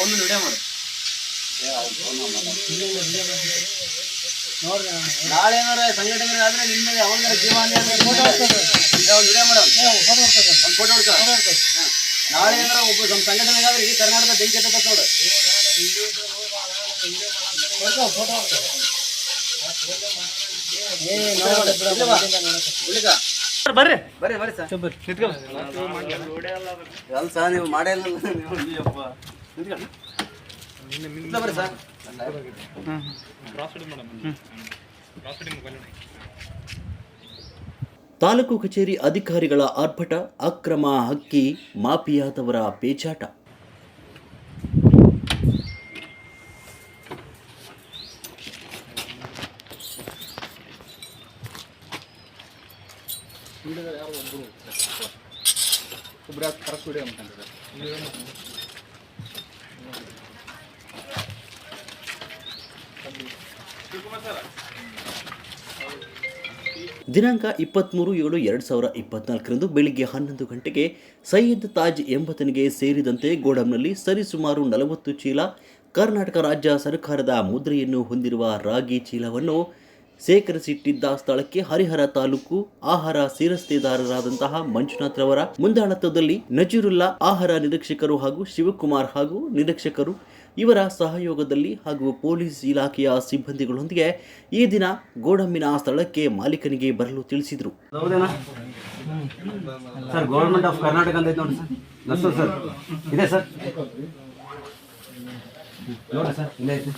ಒಂದು ವಿಡಿಯೋ ಮಾಡು. ನಾಳೆ ಏನಾರ ಸಂಘಟನೆ ಆದ್ರೆ ನಿಮ್ಮ ಮೇಲೆ ಅವಂಗಾರ ಜೀವ ಒಂದು ವಿಡಿಯೋ ಮಾಡು, ಒಂದು ಫೋಟೋ ಹೊಡ್ಕೊ. ನಾಳೆ ಏನಾರ ಒಬ್ಬ ನಮ್ಮ ಸಂಘಟನೆಗೆ ಆದ್ರೆ ಇಡೀ ಕರ್ನಾಟಕ ಬೆಂಕಿ ಎತ್ತತ್ತ ನೋಡು. ಬರ್ರಿ ಬರ್ರಿ ಬರ್ರಿ ಸರ್, ಅಲ್ಲ ಸರ್ ನೀವು ಮಾಡೇ ಇಲ್ಲ ಬರ್ರಿ ಸರ್. ತಾಲೂಕು ಕಚೇರಿ ಅಧಿಕಾರಿಗಳ ಆರ್ಭಟ, ಅಕ್ರಮ ಹಕ್ಕಿ ಮಾಫಿಯಾದವರ ಪೇಚಾಟ. ದಿನಾಂಕ 23/7/2024 ಬೆಳಿಗ್ಗೆ 11 ಗಂಟೆಗೆ ಸೈಯದ್ ತಾಜ್ ಎಂಬತನಿಗೆ ಸೇರಿದಂತೆ ಗೋಡಂನಲ್ಲಿ ಸರಿಸುಮಾರು 40 ಚೀಲ ಕರ್ನಾಟಕ ರಾಜ್ಯ ಸರ್ಕಾರದ ಮುದ್ರೆಯನ್ನು ಹೊಂದಿರುವ ರಾಗಿ ಚೀಲವನ್ನು ಸೇಕರಿಸಿಟ್ಟಿದ್ದ ಸ್ಥಳಕ್ಕೆ ಹರಿಹರ ತಾಲೂಕು ಆಹಾರ ಶಿರಸ್ತೇದಾರರಾದಂತಹ ಮಂಜುನಾಥ್ ರವರ ಮುಂದಾಳತ್ವದಲ್ಲಿ ನಜೀರುಲ್ಲಾ ಆಹಾರ ನಿರೀಕ್ಷಕರು ಹಾಗೂ ಶಿವಕುಮಾರ್ ಹಾಗೂ ನಿರೀಕ್ಷಕರು ಇವರ ಸಹಯೋಗದಲ್ಲಿ ಹಾಗೂ ಪೊಲೀಸ್ ಇಲಾಖೆಯ ಸಿಬ್ಬಂದಿಗಳೊಂದಿಗೆ ಈ ದಿನ ಗೋಡಂಬಿನ ಸ್ಥಳಕ್ಕೆ ಮಾಲೀಕನಿಗೆ ಬರಲು ತಿಳಿಸಿದರು. ಸರ್ ಗೌರ್ಮೆಂಟ್ ಆಫ್ ಕರ್ನಾಟಕ ಅಂತ ಐತೆ ನೋಡಿ ಸರ್, ಸರ್ ಇದೆ ಸರ್, ನೋಡಿ ಸರ್ ಇಲ್ಲೇ ಐತೆ.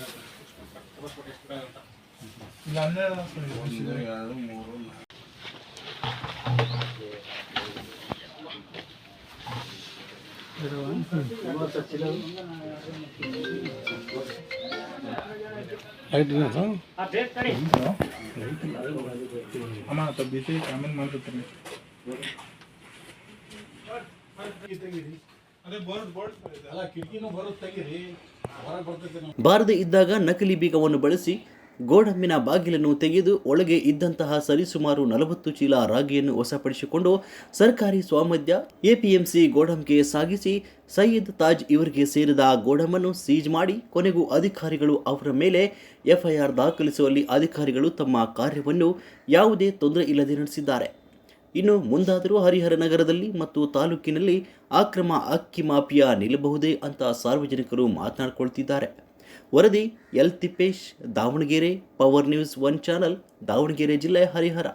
ಬಾರದೆ ಇದ್ದಾಗ ನಕಲಿ ಬೀಗವನ್ನು ಬಳಸಿ ಗೋಡಂಬಿನ ಬಾಗಿಲನ್ನು ತೆಗೆದು ಒಳಗೆ ಇದ್ದಂತಹ ಸರಿಸುಮಾರು 40 ಚೀಲ ರಾಗಿಯನ್ನು ವಶಪಡಿಸಿಕೊಂಡು ಸರ್ಕಾರಿ ಸ್ವಾಮ್ಯದ ಎಪಿಎಂಸಿ ಗೋಡಂಗೆ ಸಾಗಿಸಿ ಸೈಯದ್ ತಾಜ್ ಇವರಿಗೆ ಸೇರಿದ ಗೋಡಂಬನ್ನು ಸೀಜ್ ಮಾಡಿ ಕೊನೆಗೂ ಅಧಿಕಾರಿಗಳು ಅವರ ಮೇಲೆ ಎಫ್ಐಆರ್ ದಾಖಲಿಸುವಲ್ಲಿ ಅಧಿಕಾರಿಗಳು ತಮ್ಮ ಕಾರ್ಯವನ್ನು ಯಾವುದೇ ತೊಂದರೆ ಇಲ್ಲದೆ ನಡೆಸಿದ್ದಾರೆ. ಇನ್ನು ಮುಂದಾದರೂ ಹರಿಹರ ನಗರದಲ್ಲಿ ಮತ್ತು ತಾಲೂಕಿನಲ್ಲಿ ಅಕ್ರಮ ಅಕ್ಕಿ ಮಾಫಿಯಾ ನಿಲ್ಲಬಹುದೇ ಅಂತ ಸಾರ್ವಜನಿಕರು ಮಾತನಾಡಿಕೊಳ್ತಿದ್ದಾರೆ. ವರದಿ L Tippesh, Davanagere, power news 1 channel, Davanagere ಜಿಲ್ಲೆ, ಹರಿಹರ.